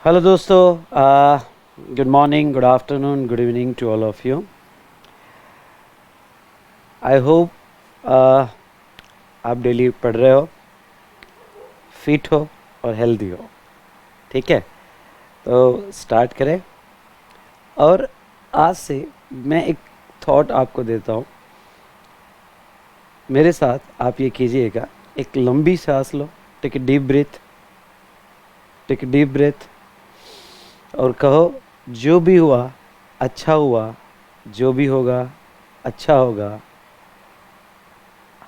Hello दोस्तों, good morning, good afternoon, good evening to all of you. I hope आप daily पढ़ रहे हो, फिट हो और हेल्दी हो। ठीक है, तो स्टार्ट करें। और आज से मैं एक थॉट आपको देता हूँ, मेरे साथ आप ये कीजिएगा। एक लंबी सांस लो, take a deep breath, take a deep breath और कहो जो भी हुआ अच्छा हुआ, जो भी होगा अच्छा होगा।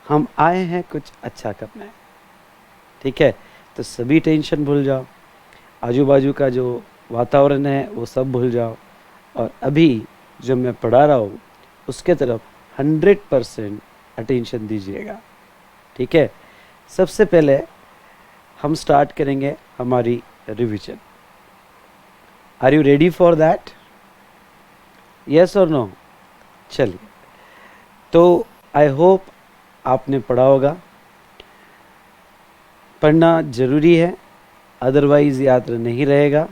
हम आए हैं कुछ अच्छा करने। ठीक है, तो सभी टेंशन भूल जाओ, आजू बाजू का जो वातावरण है वो सब भूल जाओ और अभी जो मैं पढ़ा रहा हूँ उसके तरफ 100% अटेंशन दीजिएगा। ठीक है, सबसे पहले हम स्टार्ट करेंगे हमारी revision. Are you ready for that? Yes और नो? चलिए, तो आई होप आपने पढ़ा होगा। पढ़ना ज़रूरी है, अदरवाइज़ याद नहीं रहेगा।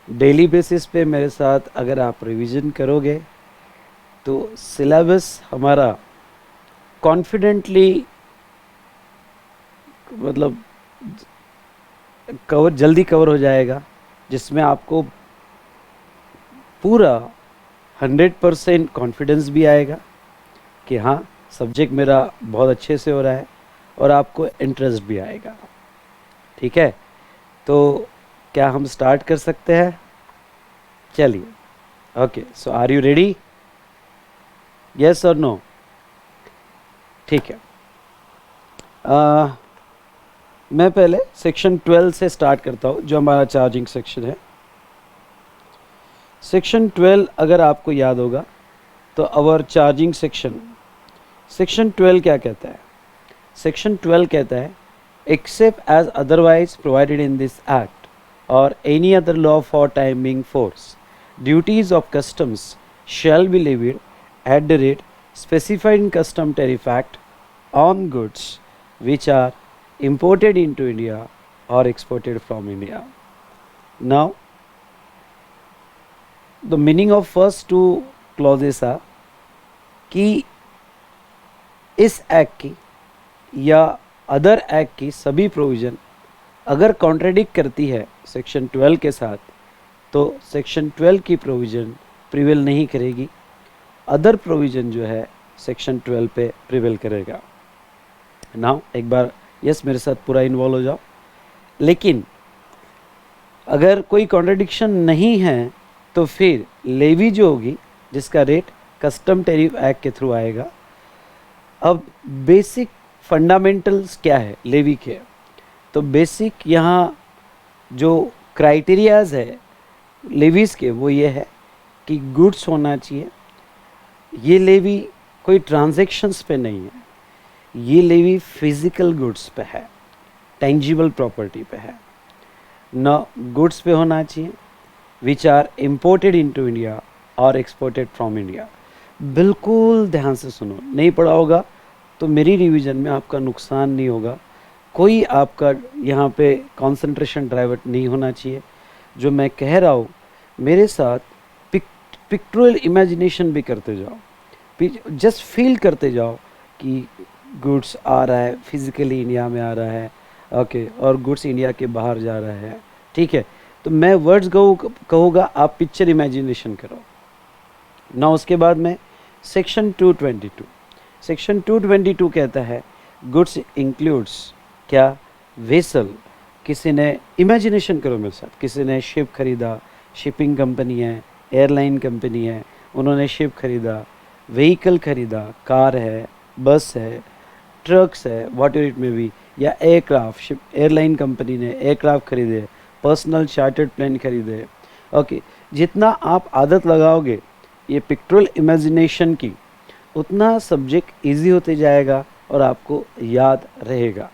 डेली बेसिस पे मेरे साथ अगर आप रिवीजन करोगे तो सिलेबस हमारा कॉन्फिडेंटली, मतलब जल्दी कवर हो जाएगा, जिसमें आपको पूरा 100% कॉन्फिडेंस भी आएगा कि हाँ, सब्जेक्ट मेरा बहुत अच्छे से हो रहा है और आपको इंटरेस्ट भी आएगा। ठीक है, तो क्या हम स्टार्ट कर सकते हैं? चलिए, okay, so are you ready? Yes और नो? ठीक है, मैं पहले सेक्शन 12 से स्टार्ट करता हूँ, जो हमारा चार्जिंग सेक्शन है। सेक्शन 12 अगर आपको याद होगा तो अवर चार्जिंग सेक्शन 12 क्या कहता है? सेक्शन 12 कहता है, except as otherwise provided in this act और any other law for timing force, duties of customs shall be levied at the rate specified in custom tariff act on goods which are imported into India or exported from India. Now, the meaning of first two clauses are कि इस act की या other act की सभी provision अगर contradict करती है section 12 के साथ, तो सेक्शन 12 की प्रोविज़न प्रिवेल नहीं करेगी, अदर प्रोविज़न जो है सेक्शन 12 पे प्रिवेल करेगा। नाउ एक बार यस मेरे साथ पूरा इन्वॉल्व हो जाओ। लेकिन अगर कोई कॉन्ट्रडिक्शन नहीं है तो फिर लेवी जो होगी, जिसका रेट कस्टम टैरिफ एक्ट के थ्रू आएगा। अब बेसिक फंडामेंटल्स क्या है लेवी के? तो बेसिक यहाँ जो क्राइटेरियाज है लेवीज़ के वो ये है कि गुड्स होना चाहिए। ये लेवी कोई ट्रांजैक्शंस पे नहीं है, ये लेवी फिजिकल गुड्स पे है, टेंजिबल प्रॉपर्टी पे है। न गुड्स पे होना चाहिए which are imported into India और एक्सपोर्टेड फ्रॉम इंडिया। बिल्कुल ध्यान से सुनो, नहीं पढ़ा होगा तो मेरी रिवीजन में आपका नुकसान नहीं होगा, कोई आपका यहाँ पे कंसंट्रेशन डाइवर्ट नहीं होना चाहिए। जो मैं कह रहा हूँ मेरे साथ पिक्टोरियल इमेजिनेशन भी करते जाओ, जस्ट फील करते जाओ कि गुड्स आ रहा है, फिजिकली इंडिया में आ रहा है, ओके, और गुड्स इंडिया के बाहर जा रहा है। ठीक है, तो मैं वर्ड्स कहूँगा, आप पिक्चर इमेजिनेशन करो ना। उसके बाद में सेक्शन 222 कहता है गुड्स इंक्लूड्स क्या? वेसल। किसी ने इमेजिनेशन करो मेरे साथ, किसी ने शिप खरीदा, शिपिंग कंपनी है, एयरलाइन कंपनी है, उन्होंने शिप खरीदा, व्हीकल खरीदा, कार है, बस है, ट्रक्स है, what ever it may be, या एयरक्राफ्ट, शिप एयरलाइन कंपनी ने एयरक्राफ्ट खरीदे, पर्सनल चार्टर्ड प्लेन खरीदे। ओके, जितना आप आदत लगाओगे ये पिक्टोरियल इमेजिनेशन की, उतना सब्जेक्ट इजी होते जाएगा और आपको याद रहेगा,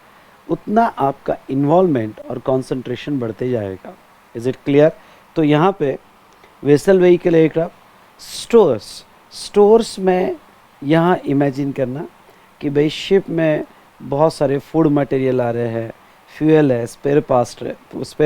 उतना आपका इन्वॉल्वमेंट और कंसंट्रेशन बढ़ते जाएगा। Is it clear? तो यहाँ पे वेसल, व्हीकल, एयरक्राफ्ट, स्टोर्स में यहाँ इमेजिन करना कि भाई शिप में बहुत सारे फूड मटेरियल आ रहे हैं, फ्यूल है, स्पेयर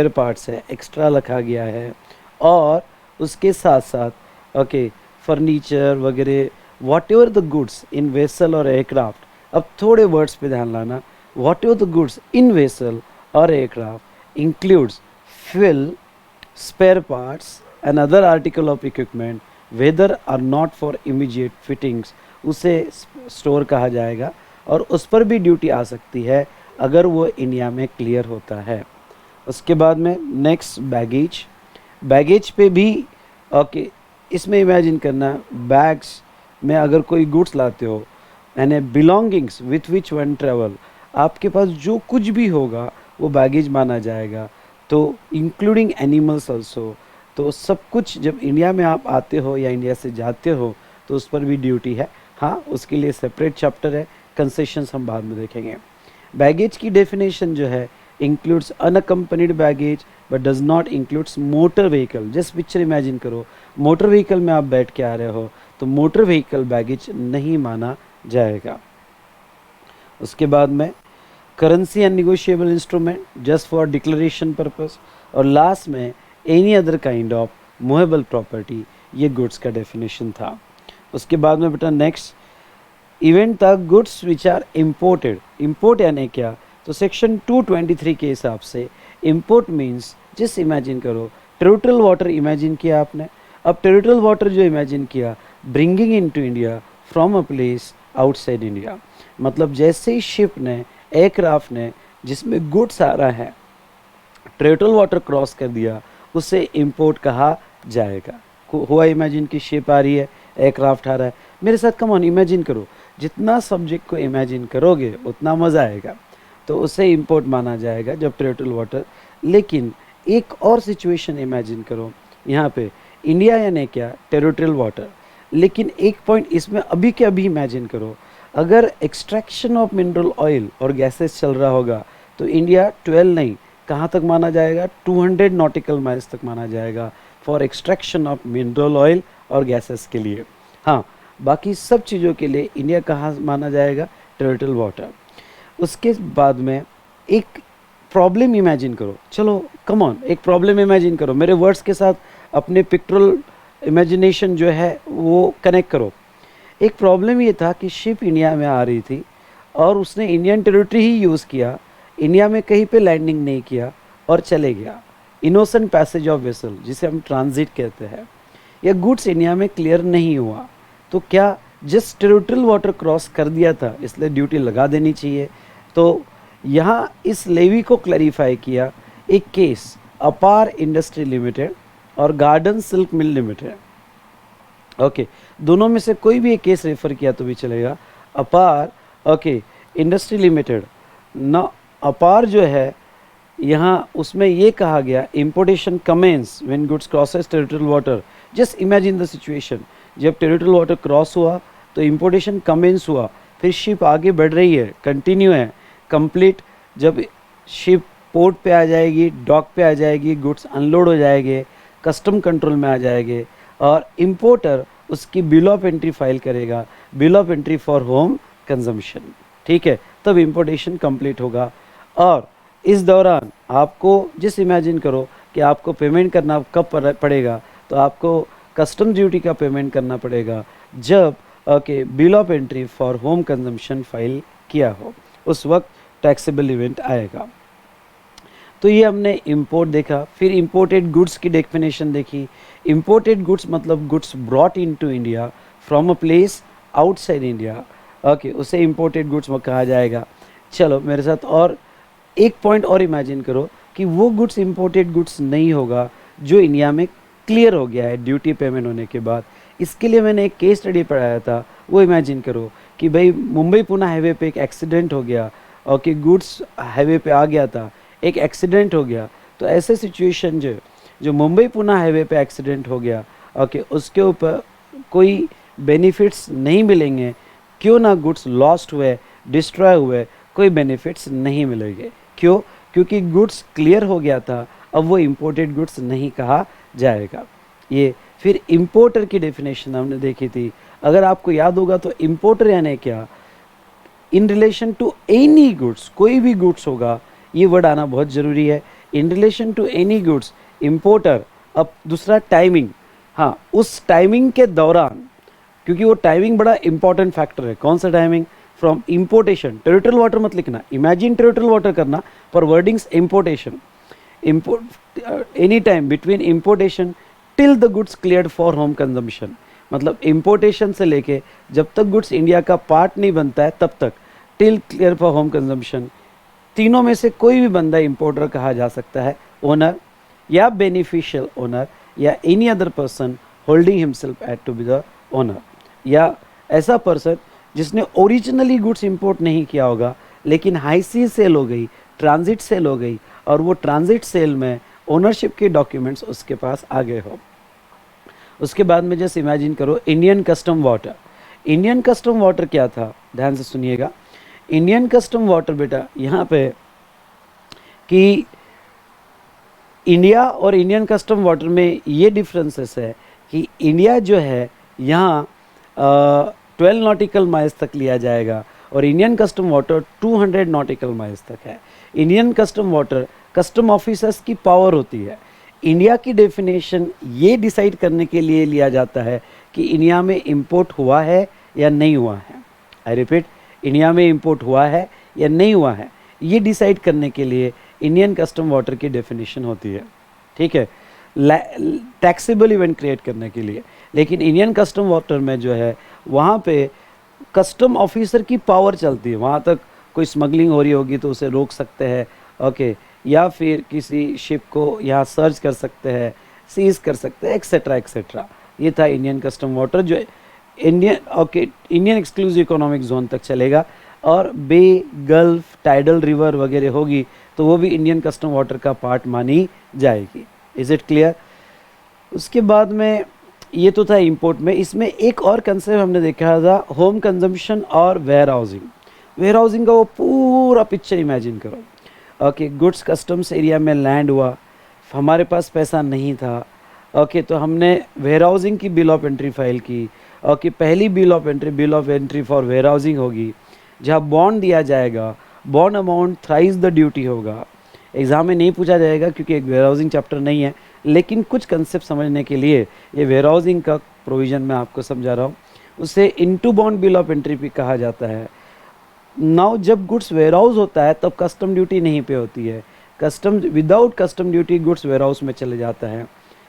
पार्ट्स है, एक्स्ट्रा रखा गया है। और उसके साथ साथ ओके फर्नीचर वगैरह whatever the goods in vessel और एयरक्राफ्ट। अब थोड़े वर्ड्स पे ध्यान लाना, whatever the goods in vessel और aircraft includes fuel, spare parts and other article of equipment whether are not for immediate fittings, उसे store कहा जाएगा। और उस पर भी ड्यूटी आ सकती है अगर वो इंडिया में क्लियर होता है। उसके बाद में नेक्स्ट बैगेज पे भी ओके इसमें इमेजिन करना, बैग्स में अगर कोई गुड्स लाते हो यानी belongings with which one travel, आपके पास जो कुछ भी होगा वो बैगेज माना जाएगा। तो इंक्लूडिंग एनिमल्स ऑल्सो, तो सब कुछ जब इंडिया में आप आते हो या इंडिया से जाते हो तो उस पर भी ड्यूटी है। हाँ, उसके लिए सेपरेट चैप्टर है, कंसेशंस हम बाद में देखेंगे। बैगेज की डेफिनेशन जो है includes unaccompanied baggage but does not includes motor vehicle. Just picture imagine करो, मोटर व्हीकल में आप बैठ के आ रहे हो तो मोटर व्हीकल बैगेज नहीं माना जाएगा। उसके बाद में currency and negotiable instrument just for declaration purpose. और लास्ट में any other kind of movable property, ये गुड्स का डेफिनेशन था। उसके बाद में बेटा नेक्स्ट इवेंट था goods which are imported. Import यानी क्या, तो सेक्शन 223 के हिसाब से इम्पोर्ट मीन्स, जस्ट इमेजिन करो टेरिटोरियल वाटर इमेजिन किया आपने। अब टेरिटोरियल वाटर जो इमेजिन किया, bringing into India from a place outside India, मतलब जैसे ही शिप ने, एयरक्राफ्ट ने जिसमें गुड्स आ रहा है टेरिटोरियल वाटर क्रॉस कर दिया, उसे इंपोर्ट कहा जाएगा। हुआ इमेजिन की शिप आ रही है, एयरक्राफ्ट आ रहा है, मेरे साथ कम ऑन इमेजिन करो, जितना सब्जेक्ट को इमेजिन करोगे उतना मज़ा आएगा। तो उसे इंपोर्ट माना जाएगा जब टेरिटोरियल वाटर। लेकिन एक और सिचुएशन इमेजिन करो, यहाँ पे इंडिया यानी क्या, टेरिटोरियल वाटर। लेकिन एक पॉइंट इसमें अभी के अभी इमेजिन करो, अगर एक्सट्रैक्शन ऑफ मिनरल ऑयल और गैसेस चल रहा होगा तो इंडिया 12 नहीं, कहाँ तक माना जाएगा, 200 नॉटिकल माइल्स तक माना जाएगा for extraction of mineral oil और गैसेस के लिए। हाँ, बाकी सब चीज़ों के लिए इंडिया कहाँ माना जाएगा, टेरिटोरियल वाटर। उसके बाद में एक प्रॉब्लम इमेजिन करो, चलो कम ऑन एक प्रॉब्लम इमेजिन करो, मेरे वर्ड्स के साथ अपने पिक्टोरल इमेजिनेशन जो है वो कनेक्ट करो। एक प्रॉब्लम ये था कि शिप इंडिया में आ रही थी और उसने इंडियन टेरिटरी ही यूज़ किया, इंडिया में कहीं पे लैंडिंग नहीं किया और चले गया। इनोसेंट पैसेज ऑफ वेसल जिसे हम ट्रांजिट कहते हैं, या गुड्स इंडिया में क्लियर नहीं हुआ, तो क्या जस्ट टेरिटोरियल वाटर क्रॉस कर दिया था इसलिए ड्यूटी लगा देनी चाहिए। तो यहाँ इस लेवी को क्लैरिफाई किया, एक केस अपार इंडस्ट्री लिमिटेड और garden silk mill limited, okay दोनों में से कोई भी एक केस रेफर किया तो भी चलेगा। अपार ओके इंडस्ट्री लिमिटेड न, अपार जो है यहाँ उसमें ये कहा गया importation commences when goods crosses territorial water. Just imagine the situation, जब टेरिटोरियल वाटर क्रॉस हुआ तो इम्पोर्टेशन कमेंस हुआ, फिर शिप आगे बढ़ रही है, कंटिन्यू है, कंप्लीट। जब शिप पोर्ट पे आ जाएगी, डॉक पे आ जाएगी, गुड्स अनलोड हो जाएंगे, कस्टम कंट्रोल में आ जाएंगे और इम्पोर्टर उसकी बिल ऑफ एंट्री फाइल करेगा, bill of entry for home consumption, ठीक है, तब इम्पोर्टेशन कंप्लीट होगा। और इस दौरान आपको जिस इमेजिन करो कि आपको पेमेंट करना कब पड़ेगा, तो आपको कस्टम ड्यूटी का पेमेंट करना पड़ेगा जब okay bill of entry for home consumption file किया हो, उस वक्त टैक्सेबल इवेंट आएगा। तो ये हमने इंपोर्ट देखा। फिर इंपोर्टेड गुड्स की डेफिनेशन देखी। इंपोर्टेड गुड्स मतलब goods brought into India from a place outside India, okay उसे इंपोर्टेड गुड्स कहा जाएगा। चलो मेरे साथ और एक पॉइंट और इमेजिन करो कि वो गुड्स इंपोर्टेड गुड्स नहीं होगा जो इंडिया में क्लियर हो गया है ड्यूटी पेमेंट होने के बाद। इसके लिए मैंने एक केस स्टडी पढ़ाया था, वो इमेजिन करो कि भाई मुंबई पुणे हाईवे पे एक एक्सीडेंट हो गया और कि गुड्स हाईवे पे आ गया था, एक एक्सीडेंट हो गया। तो ऐसे सिचुएशन जो मुंबई पुणे हाईवे पे एक्सीडेंट हो गया, ओके उसके ऊपर कोई बेनिफिट्स नहीं मिलेंगे, क्यों ना गुड्स लॉस्ट हुए, डिस्ट्रॉय हुए, कोई बेनिफिट्स नहीं मिलेंगे। क्यों? क्योंकि गुड्स क्लियर हो गया था, अब वो इंपोर्टेड गुड्स नहीं कहा जाएगा। ये फिर इंपोर्टर की डेफिनेशन हमने देखी थी, अगर आपको याद होगा तो इंपोर्टर यानी क्या, in relation to any goods, कोई भी गुड्स होगा ये वर्ड आना बहुत ज़रूरी है। In relation to any goods importer. अब दूसरा टाइमिंग, हाँ उस टाइमिंग के दौरान, क्योंकि वो टाइमिंग बड़ा इंपॉर्टेंट फैक्टर है। कौन सा timing? From importation, territorial water मत लिखना, इमेजिन टेरिटोरियल वाटर करना, पर wordings importation, import any time between importation till the goods cleared for home consumption। मतलब importation से लेके जब तक गुड्स इंडिया का पार्ट नहीं बनता है तब तक, till clear for home consumption, तीनों में से कोई भी बंदा इंपोर्टर कहा जा सकता है, ओनर या बेनिफिशियल ओनर या any other person holding himself at to be the owner, या ऐसा पर्सन जिसने ओरिजिनली गुड्स इंपोर्ट नहीं किया होगा लेकिन हाई सी सेल हो गई, ट्रांजिट सेल हो गई, और वो ट्रांजिट सेल में ओनरशिप के डॉक्यूमेंट्स उसके पास आ गए हो। उसके बाद में जस्ट इमेजिन करो Indian custom water. Indian custom water क्या था, ध्यान से सुनिएगा। इंडियन कस्टम वाटर बेटा यहाँ पे कि इंडिया और इंडियन कस्टम वाटर में ये डिफरेंसेस है कि इंडिया जो है यहाँ 12 नॉटिकल माइल्स तक लिया जाएगा और Indian custom water 200 nautical miles तक है। Indian custom water custom officers की पावर होती है। इंडिया की डेफिनेशन ये डिसाइड करने के लिए लिया जाता है कि इंडिया में इंपोर्ट हुआ है या नहीं हुआ है। आई रिपीट, इंडिया में इंपोर्ट हुआ है या नहीं हुआ है, ये डिसाइड करने के लिए इंडियन कस्टम वाटर की डेफिनेशन होती है, ठीक है, टैक्सेबल इवेंट क्रिएट करने के लिए। लेकिन इंडियन कस्टम वाटर में जो है वहाँ पे कस्टम ऑफिसर की पावर चलती है। वहाँ तक कोई स्मगलिंग हो रही होगी तो उसे रोक सकते हैं, ओके, या फिर किसी शिप को यहाँ सर्च कर सकते हैं, सीज कर सकते हैं, एक्सेट्रा एक्सेट्रा। ये था इंडियन कस्टम वाटर जो इंडियन एक्सक्लूसिव इकोनॉमिक जोन तक चलेगा, और बे, गल्फ, टाइडल रिवर वगैरह होगी तो वो भी इंडियन कस्टम वाटर का पार्ट मानी जाएगी। Is it clear? उसके बाद में ये तो था इंपोर्ट में। इसमें एक और कंसेप्ट हमने देखा था, होम कंजम्पशन और वेयर हाउसिंग। वेयर हाउसिंग का वो पूरा पिक्चर इमेजिन करो, ओके, गुड्स कस्टम्स एरिया में लैंड हुआ, हमारे पास पैसा नहीं था, ओके, तो हमने वेयर हाउसिंग की बिल ऑफ एंट्री फाइल की, ओके, पहली bill of entry for warehousing होगी, जहाँ बॉन्ड दिया जाएगा, bond amount thrice the duty होगा। एग्ज़ाम में नहीं पूछा जाएगा क्योंकि एक वेयर हाउसिंग चैप्टर नहीं है, लेकिन कुछ कंसेप्ट समझने के लिए ये वेयर हाउसिंग का प्रोविज़न मैं आपको समझा रहा हूँ। उसे into bond bill of entry भी कहा जाता है। नाउ जब गुड्स वेयर हाउस होता है तब कस्टम ड्यूटी नहीं पे होती है, custom without custom duty goods warehouse में चले जाता है।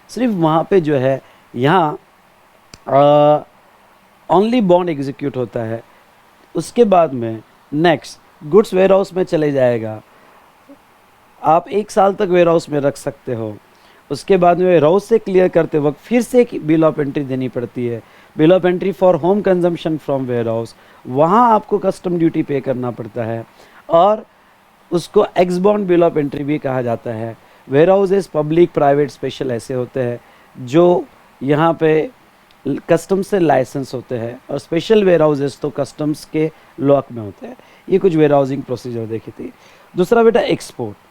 सिर्फ वहाँ पे जो है यहाँ ओनली बॉन्ड एग्जीक्यूट होता है। उसके बाद में नेक्स्ट गुड्स वेयर हाउस में चले जाएगा, आप 1 साल तक वेयर हाउस में रख सकते हो। उसके बाद में वेयर हाउस से क्लियर करते वक्त फिर से एक बिल ऑफ एंट्री देनी पड़ती है, bill of entry for home consumption from warehouse. वहाँ आपको कस्टम ड्यूटी पे करना पड़ता है, और उसको ex bond bill of entry भी कहा जाता है। Warehouses public, private, special ऐसे होते हैं जो यहाँ पे कस्टम्स से लाइसेंस होते हैं, और स्पेशल वेयर हाउसेस तो कस्टम्स के लॉक में होते हैं। ये कुछ वेयर हाउसिंग प्रोसीजर देखी थी। दूसरा बेटा एक्सपोर्ट।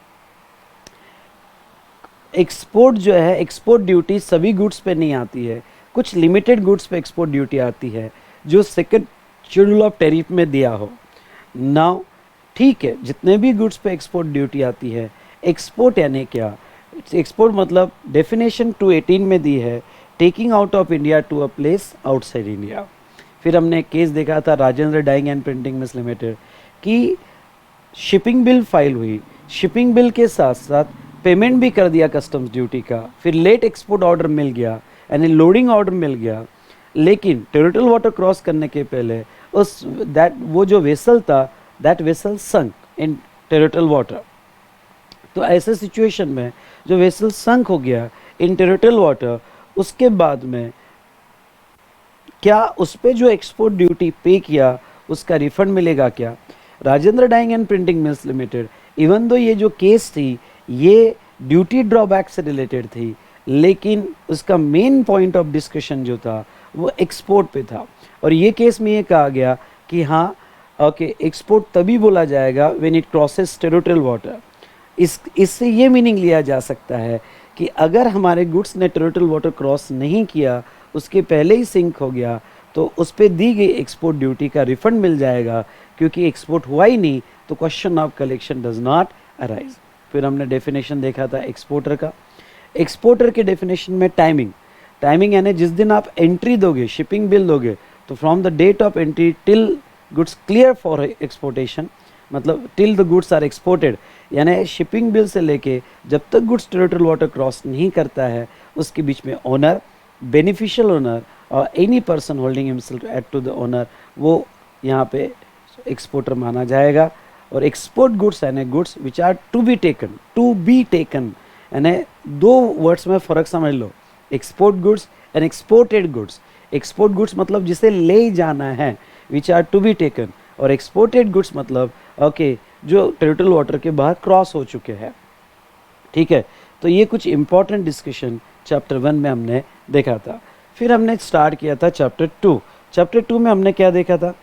एक्सपोर्ट जो है, एक्सपोर्ट ड्यूटी सभी गुड्स पे नहीं आती है, कुछ लिमिटेड गुड्स पे एक्सपोर्ट ड्यूटी आती है जो सेकंड शेड्यूल ऑफ टैरिफ में दिया हो। नाउ ठीक है, जितने भी गुड्स पे एक्सपोर्ट ड्यूटी आती है, एक्सपोर्ट यानी क्या? एक्सपोर्ट मतलब डेफिनेशन 218 में दी है, taking out of India to a place outside India. फिर हमने एक केस देखा था Rajendra dyeing and printing mills limited की शिपिंग बिल फाइल हुई, शिपिंग बिल के साथ साथ पेमेंट भी कर दिया कस्टम्स ड्यूटी का, फिर लेट एक्सपोर्ट ऑर्डर मिल गया यानी लोडिंग ऑर्डर मिल गया, लेकिन टेरिटोरियल वाटर क्रॉस करने के पहले वो जो वेसल था, that vessel sunk in territorial water. तो ऐसे सिचुएशन में जो वेसल संक हो गया इन टेरिटोरियल वाटर, उसके बाद में क्या उस पर जो एक्सपोर्ट ड्यूटी पे किया उसका रिफंड मिलेगा क्या? Rajendra dyeing and printing mills limited, even though ये जो केस थी ये ड्यूटी ड्रॉबैक से रिलेटेड थी, लेकिन उसका मेन पॉइंट ऑफ डिस्कशन जो था वो एक्सपोर्ट पे था। और ये केस में ये कहा गया कि हाँ ओके, एक्सपोर्ट तभी बोला जाएगा when it crosses territorial water. इससे ये मीनिंग लिया जा सकता है कि अगर हमारे गुड्स ने टेरिटोरियल वाटर क्रॉस नहीं किया, उसके पहले ही सिंक हो गया, तो उस पर दी गई एक्सपोर्ट ड्यूटी का रिफंड मिल जाएगा, क्योंकि एक्सपोर्ट हुआ ही नहीं तो question of collection does not arise. फिर हमने डेफिनेशन देखा था एक्सपोर्टर का। एक्सपोर्टर के डेफिनेशन में टाइमिंग, टाइमिंग यानी जिस दिन आप एंट्री दोगे, शिपिंग बिल दोगे, तो from the date of entry till goods clear for exportation, मतलब till the goods are exported, यानी शिपिंग बिल से लेके जब तक गुड्स टेरिटोरियल वाटर क्रॉस नहीं करता है उसके बीच में ओनर, बेनिफिशियल ओनर और any person holding himself ad to the owner, वो यहाँ पे एक्सपोर्टर माना जाएगा। और एक्सपोर्ट गुड्स यानी goods which are to be taken, यानी दो वर्ड्स में फ़र्क समझ लो, export goods and exported goods. Export goods मतलब जिसे ले जाना है, which are to be taken, और एक्सपोर्टेड गुड्स मतलब ओके जो टेरिटोरियल वाटर के बाहर क्रॉस हो चुके हैं। ठीक है, तो ये कुछ इंपॉर्टेंट डिस्कशन चैप्टर 1 में हमने देखा था। फिर हमने स्टार्ट किया था चैप्टर 2। चैप्टर 2 में हमने क्या देखा था,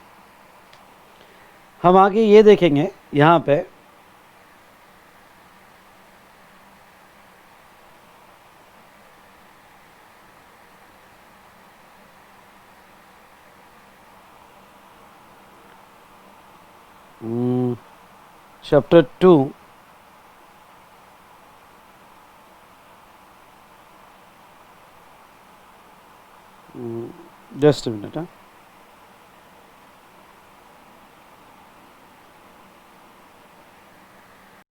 हम आगे ये देखेंगे यहाँ पे चैप्टर 2 जस्ट अ मिनट।